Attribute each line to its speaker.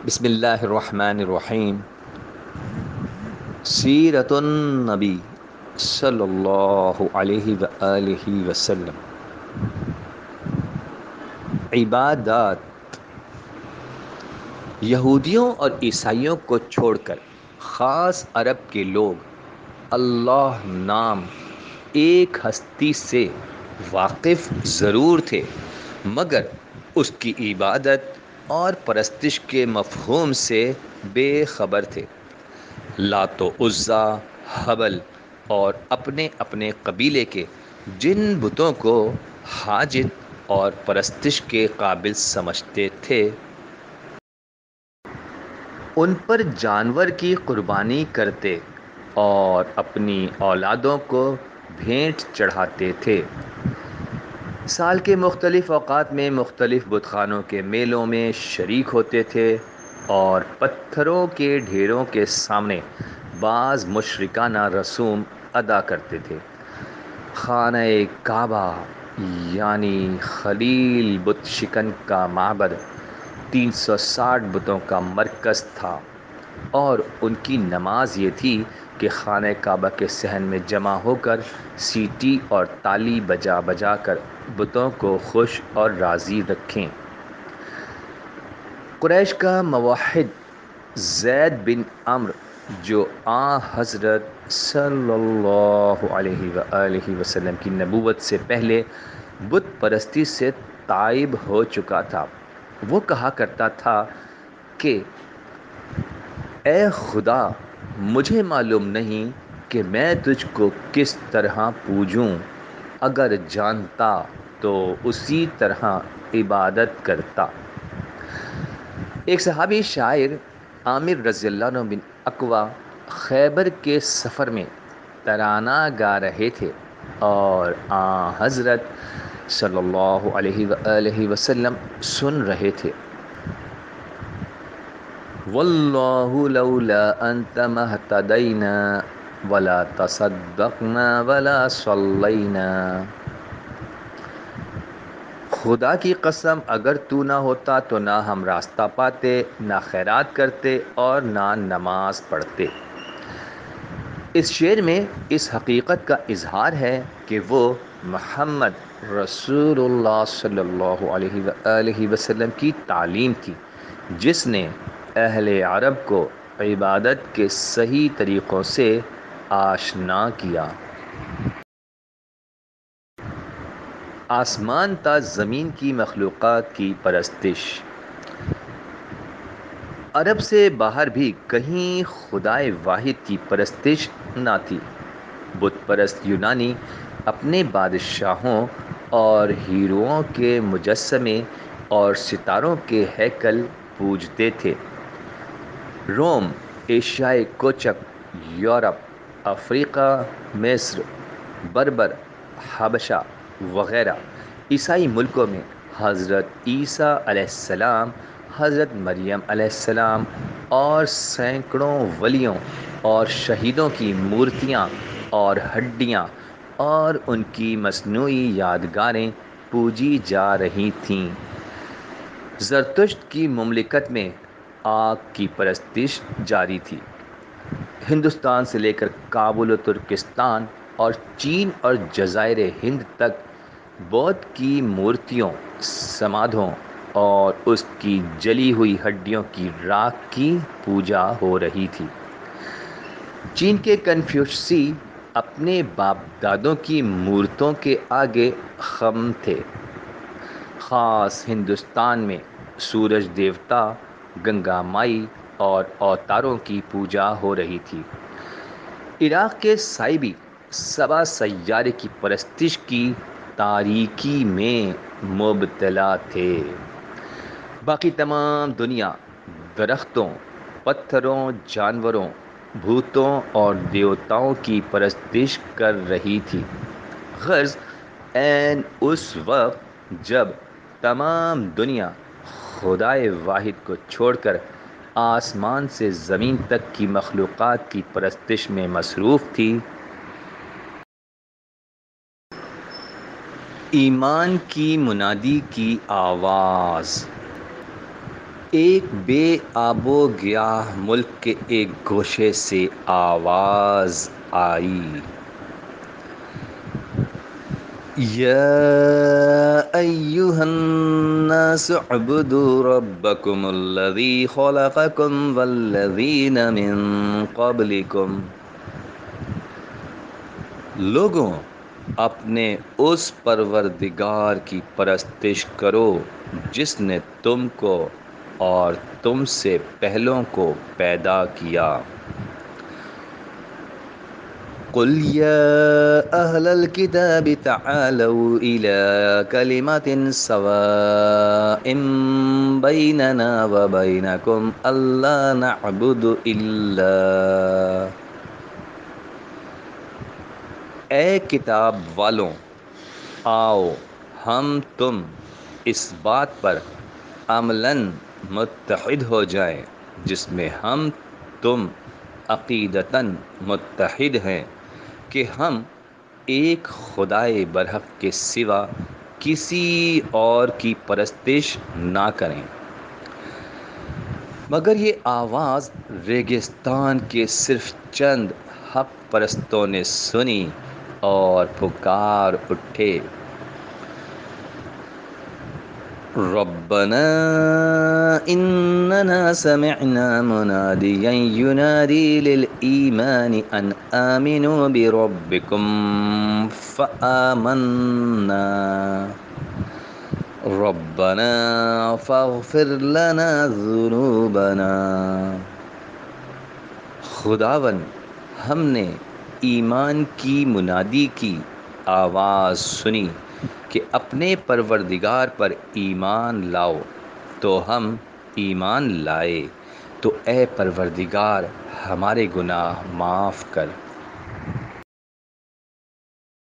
Speaker 1: بسم اللہ الرحمن الرحیم۔ سیرت النبی صلی اللہ علیہ وآلہ وسلم۔ عبادات۔ یہودیوں اور عیسائیوں کو چھوڑ کر خاص عرب کے لوگ اللہ نام ایک ہستی سے واقف ضرور تھے، مگر اس کی عبادت اور پرستش کے مفہوم سے بے خبر تھے۔ لات و عزیٰ، حبل اور اپنے اپنے قبیلے کے جن بتوں کو حاجت اور پرستش کے قابل سمجھتے تھے، ان پر جانور کی قربانی کرتے اور اپنی اولادوں کو بھیٹ چڑھاتے تھے۔ سال کے مختلف اوقات میں مختلف بت خانوں کے میلوں میں شریک ہوتے تھے اور پتھروں کے ڈھیروں کے سامنے بعض مشرکانہ رسوم ادا کرتے تھے۔ خانہ کعبہ یعنی خلیل بت شکن کا معبد 360 بتوں کا مرکز تھا، اور ان کی نماز یہ تھی کہ خانہ کعبہ کے صحن میں جمع ہو کر سیٹی اور تالی بجا بجا کر بتوں کو خوش اور راضی رکھیں۔ قریش کا موحد زید بن عمرو، جو حضرت صلی اللہ علیہ وآلہ وسلم کی نبوت سے پہلے بت پرستی سے تائب ہو چکا تھا، وہ کہا کرتا تھا کہ اے خدا، مجھے معلوم نہیں کہ میں تجھ کو کس طرح پوجوں، اگر جانتا تو اسی طرح عبادت کرتا۔ ایک صحابی شاعر عامر رضی اللہ عنہ بن اقوا خیبر کے سفر میں ترانہ گا رہے تھے اور حضرت صلی اللہ علیہ وآلہ وسلم سن رہے تھے۔ واللہ لولا انت مہتدینا ولا تصدقنا ولا صلینا۔ خدا کی قسم، اگر تو نہ ہوتا تو نہ ہم راستہ پاتے، نہ خیرات کرتے اور نہ نماز پڑھتے۔ اس شعر میں اس حقیقت کا اظہار ہے کہ وہ محمد رسول اللہ صلی اللہ علیہ وآلہ وسلم کی تعلیم تھی، جس نے اہل عرب کو عبادت کے صحیح طریقوں سے آشنا کیا۔ آسمان تا زمین کی مخلوقات کی پرستش۔ عرب سے باہر بھی کہیں خدائے واحد کی پرستش نہ تھی۔ بت پرست یونانی اپنے بادشاہوں اور ہیروؤں کے مجسمے اور ستاروں کے ہیکل پوجتے تھے۔ روم، ایشیائے کوچک، یورپ، افریقہ، مصر، بربر، حبشہ وغیرہ عیسائی ملکوں میں حضرت عیسیٰ علیہ السلام، حضرت مریم علیہ السلام اور سینکڑوں ولیوں اور شہیدوں کی مورتیاں اور ہڈیاں اور ان کی مصنوعی یادگاریں پوجی جا رہی تھیں۔ زرتشت کی مملکت میں آگ کی پرستش جاری تھی۔ ہندوستان سے لے کر کابل و ترکستان اور چین اور جزائر ہند تک بدھ کی مورتیوں، سمادھوں اور اس کی جلی ہوئی ہڈیوں کی راکھ کی پوجا ہو رہی تھی۔ چین کے کنفیوشسی اپنے باپ دادوں کی مورتوں کے آگے خم تھے۔ خاص ہندوستان میں سورج دیوتا، گنگا مائی اور اوتاروں کی پوجا ہو رہی تھی۔ عراق کے سائبی سبا سیارے کی پرستش کی تاریکی میں مبتلا تھے۔ باقی تمام دنیا درختوں، پتھروں، جانوروں، بھوتوں اور دیوتاؤں کی پرستش کر رہی تھی۔ غرض عین اس وقت جب تمام دنیا خدائے واحد کو چھوڑ کر آسمان سے زمین تک کی مخلوقات کی پرستش میں مصروف تھی۔ ایمان کی منادی کی آواز۔ ایک بے آب و گیاہ ملک کے ایک گوشے سے آواز آئی، یا ایہا الناس اعبدوا ربکم الذی خلقکم والذین من قبلکم، لوگوں اپنے اس پروردگار کی پرستش کرو جس نے تم کو اور تم سے پہلوں کو پیدا کیا۔ قل یا اہل الکتاب تعالوا الی کلمۃ سواء بیننا وبینکم الا نعبد الا، اے کتاب والوں، آؤ ہم تم اس بات پر عملاً متحد ہو جائیں جس میں ہم تم عقیدتاً متحد ہیں کہ ہم ایک خدائے برحق کے سوا کسی اور کی پرستش نہ کریں۔ مگر یہ آواز ریگستان کے صرف چند حق پرستوں نے سنی اور پکار اٹھے، ربنا اننا سمعنا منادیا ینادی للایمان ان آمنوا بربکم فآمنا ربنا فاغفر لنا ذنوبنا، خداوند ہم نے ایمان کی منادی کی آواز سنی کہ اپنے پروردگار پر ایمان لاؤ، تو ہم ایمان لائے، تو اے پروردگار ہمارے گناہ معاف کر۔